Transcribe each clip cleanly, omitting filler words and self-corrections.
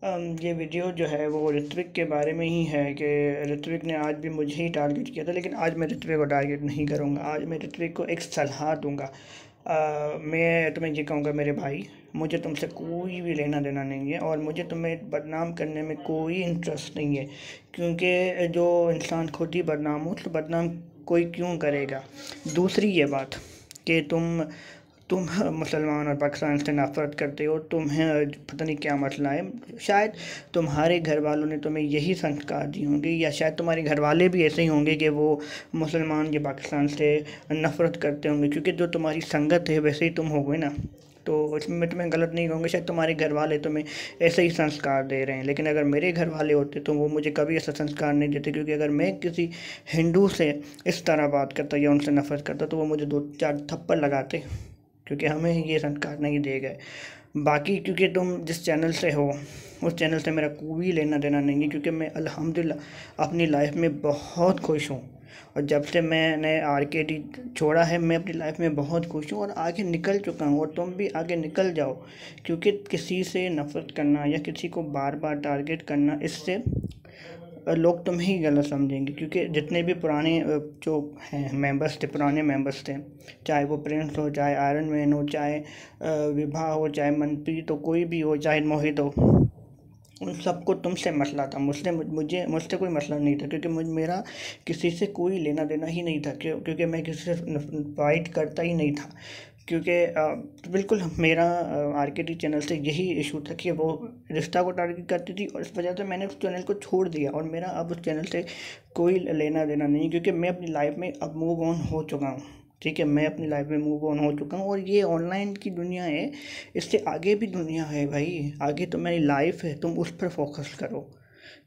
ये वीडियो जो है वो ऋत्विक के बारे में ही है कि ऋत्विक ने आज भी मुझे ही टारगेट किया था, लेकिन आज मैं ऋत्विक को टारगेट नहीं करूँगा। आज मैं ऋत्विक को एक सलाह दूँगा। मैं तुम्हें ये कहूँगा, मेरे भाई, मुझे तुमसे कोई भी लेना देना नहीं है और मुझे तुम्हें बदनाम करने में कोई इंटरेस्ट नहीं है, क्योंकि जो इंसान खुद ही बदनाम हो तो बदनाम कोई क्यों करेगा। दूसरी ये बात कि तुम मुसलमान और पाकिस्तान से नफ़रत करते हो, तुम्हें पता नहीं क्या मसला है। शायद तुम्हारे घर वालों ने तुम्हें यही संस्कार दिए होंगे, या शायद तुम्हारे घर वाले भी ऐसे ही होंगे कि वो मुसलमान या पाकिस्तान से नफ़रत करते होंगे, क्योंकि जो तुम्हारी संगत है वैसे ही तुम हो गए ना। तो इसमें मैं तुम्हें गलत नहीं कहूँगा, शायद तुम्हारे घर वाले तुम्हें ऐसे ही संस्कार दे रहे हैं, लेकिन अगर मेरे घर वाले होते तो वो मुझे कभी ऐसा संस्कार नहीं देते, क्योंकि अगर मैं किसी हिंदू से इस तरह बात करता या उनसे नफ़रत करता तो वो मुझे 2-4 थप्पड़ लगाते, क्योंकि हमें ये संस्कार नहीं दिए गए। बाकी क्योंकि तुम जिस चैनल से हो उस चैनल से मेरा कोई लेना देना नहीं है, क्योंकि मैं अल्हम्दुलिल्लाह अपनी लाइफ में बहुत खुश हूँ। और जब से मैंने आरकेडी छोड़ा है मैं अपनी लाइफ में बहुत खुश हूँ और आगे निकल चुका हूँ, और तुम भी आगे निकल जाओ। क्योंकि किसी से नफ़रत करना या किसी को बार बार टारगेट करना, इससे लोग तुम्हें ही गलत समझेंगे। क्योंकि जितने भी पुराने जो हैं मेंबर्स थे, पुराने मेंबर्स थे, चाहे वो प्रिंस हो, चाहे आयरन मैन हो, चाहे विभा हो, चाहे मनप्रीत हो, कोई भी हो, चाहे मोहित हो, उन सबको तुमसे मसला था। मुझसे कोई मसला नहीं था, क्योंकि मेरा किसी से कोई लेना देना ही नहीं था। क्योंकि मैं किसी से फाइट करता ही नहीं था। क्योंकि बिल्कुल मेरा आरकेडी चैनल से यही इशू था कि वो रिश्ता को टारगेट करती थी, और इस वजह से मैंने उस चैनल को छोड़ दिया। और मेरा अब उस चैनल से कोई लेना देना नहीं, क्योंकि मैं अपनी लाइफ में अब मूव ऑन हो चुका हूँ। ठीक है, मैं अपनी लाइफ में मूव ऑन हो चुका हूँ, और ये ऑनलाइन की दुनिया है, इससे आगे भी दुनिया है भाई। आगे तो मेरी लाइफ है, तुम उस पर फोकस करो।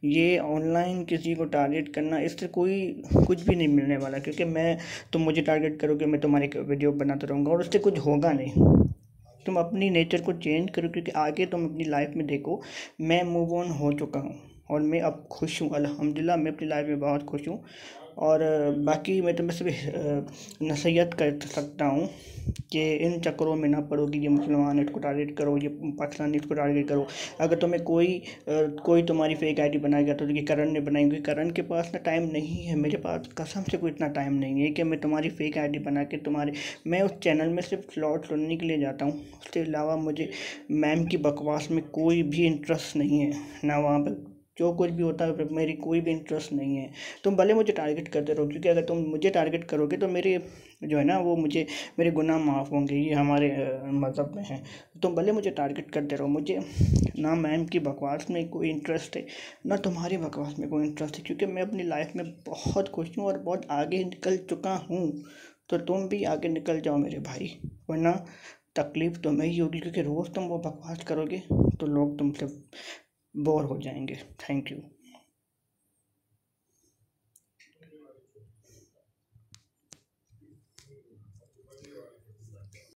ये ऑनलाइन किसी को टारगेट करना, इससे कोई कुछ भी नहीं मिलने वाला, क्योंकि तुम मुझे टारगेट करोगे, मैं तुम्हारी वीडियो बनाता रहूँगा और उससे कुछ होगा नहीं। तुम अपनी नेचर को चेंज करो, क्योंकि आगे तुम अपनी लाइफ में देखो, मैं मूव ऑन हो चुका हूँ और मैं अब खुश हूँ। अल्हम्दुलिल्लाह मैं अपनी लाइफ में बहुत खुश हूँ। और बाकी मैं तुम्हें सिर्फ नसीहत कर सकता हूँ कि इन चक्करों में ना पड़ो कि ये मुसलमान इसको टारगेट करो, ये पाकिस्तानी इसको टारगेट करो। अगर तुम्हें कोई तुम्हारी फेक आईडी बनाएगा तो ये करण ने बनाई, क्योंकि करण के पास ना टाइम नहीं है, मेरे पास कसम से कोई इतना टाइम नहीं है कि मैं तुम्हारी फेक आईडी बना के मैं उस चैनल में सिर्फ स्लॉट सुनने के लिए जाता हूँ। उसके अलावा मुझे मैम की बकवास में कोई भी इंटरेस्ट नहीं है, ना वहाँ पर जो कुछ भी होता है मेरी कोई भी इंटरेस्ट नहीं है। तुम भले मुझे टारगेट करते रहो, क्योंकि अगर तुम मुझे टारगेट करोगे तो मेरे जो है ना वो मुझे मेरे गुनाह माफ़ होंगे, ये हमारे मज़हब में है। तुम भले मुझे टारगेट करते रहो, मुझे ना मैम की बकवास में कोई इंटरेस्ट है, ना तुम्हारी बकवास में कोई इंटरेस्ट है, क्योंकि मैं अपनी लाइफ में बहुत खुश हूँ और बहुत आगे निकल चुका हूँ। तो तुम भी आगे निकल जाओ मेरे भाई, वरना तकलीफ़ तुम्हें ही होगी, क्योंकि रोज़ तुम वो बकवास करोगे तो लोग तुमसे बोर हो जाएंगे। Thank you.